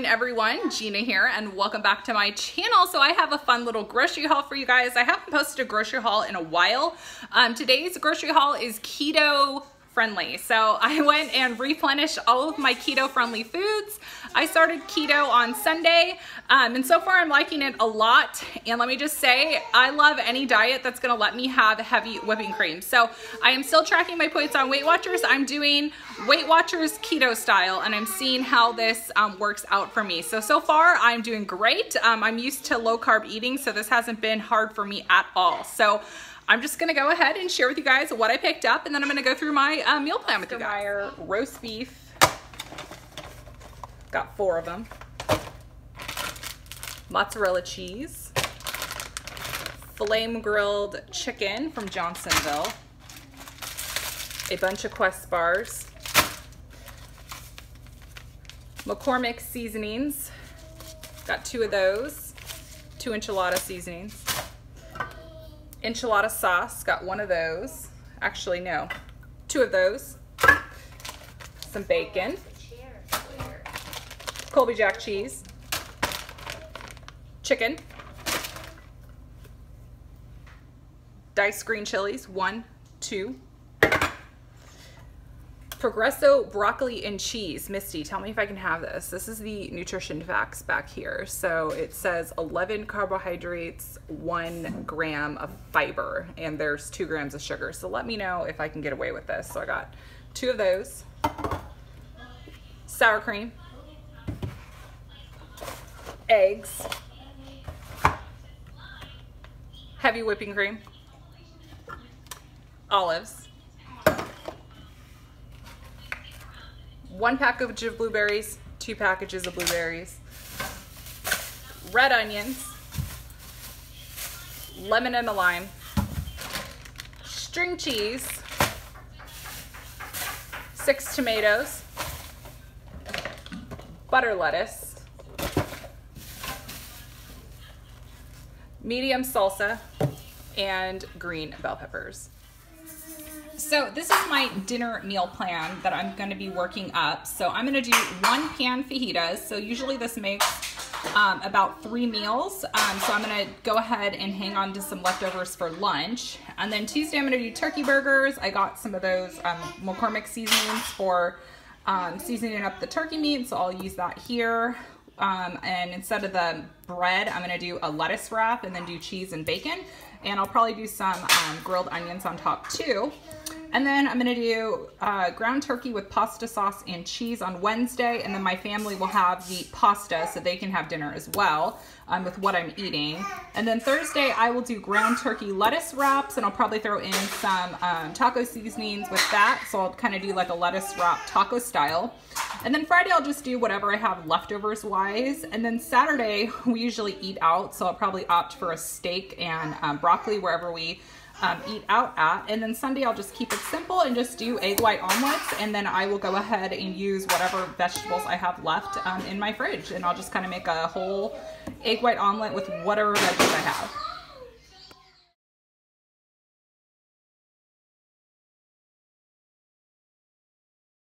everyone, Gina here, and welcome back to my channel. So I have a fun little grocery haul for you guys. I haven't posted a grocery haul in a while. Today's grocery haul is keto friendly. So I went and replenished all of my keto friendly foods. I started keto on Sunday, and so far I'm liking it a lot. And let me just say, I love any diet that's gonna let me have heavy whipping cream. So I am still tracking my points on Weight Watchers. I'm doing Weight Watchers keto style, and I'm seeing how this works out for me. So far I'm doing great. I'm used to low carb eating, so this hasn't been hard for me at all. So I'm just gonna go ahead and share with you guys what I picked up, and then I'm gonna go through my meal plan with you guys. Roast beef, got 4 of them. Mozzarella cheese, flame grilled chicken from Johnsonville, a bunch of Quest bars, McCormick seasonings, got 2 of those, 2 enchilada seasonings. Enchilada sauce, got 1 of those. Actually, no, 2 of those. Some bacon. Colby Jack cheese. Chicken. Diced green chilies, 1, 2. Progresso broccoli and cheese. Misty, tell me if I can have this. This is the nutrition facts back here. So it says 11 carbohydrates, 1 gram of fiber, and there's 2 grams of sugar. So let me know if I can get away with this. So I got 2 of those. Sour cream. Eggs. Heavy whipping cream. Olives. 1 package of blueberries, 2 packages of blueberries, red onions, lemon and a lime, string cheese, 6 tomatoes, butter lettuce, medium salsa, and green bell peppers. So this is my dinner meal plan that I'm going to be working up. So I'm going to do 1 pan fajitas. So usually this makes about 3 meals. So I'm going to go ahead and hang on to some leftovers for lunch. And then Tuesday I'm going to do turkey burgers. I got some of those McCormick seasonings for seasoning up the turkey meat. So I'll use that here. And instead of the bread, I'm going to do a lettuce wrap and then do cheese and bacon. And I'll probably do some grilled onions on top too. And then I'm gonna do ground turkey with pasta sauce and cheese on Wednesday, and then my family will have the pasta so they can have dinner as well with what I'm eating. And then Thursday I will do ground turkey lettuce wraps, and I'll probably throw in some taco seasonings with that. So I'll kind of do like a lettuce wrap taco style. And then Friday I'll just do whatever I have leftovers wise. And then Saturday we usually eat out, so I'll probably opt for a steak and broccoli wherever we eat out at. And then Sunday I'll just keep it simple and just do egg white omelets, and then I will go ahead and use whatever vegetables I have left in my fridge, and I'll just kind of make a whole egg white omelet with whatever veggies I have.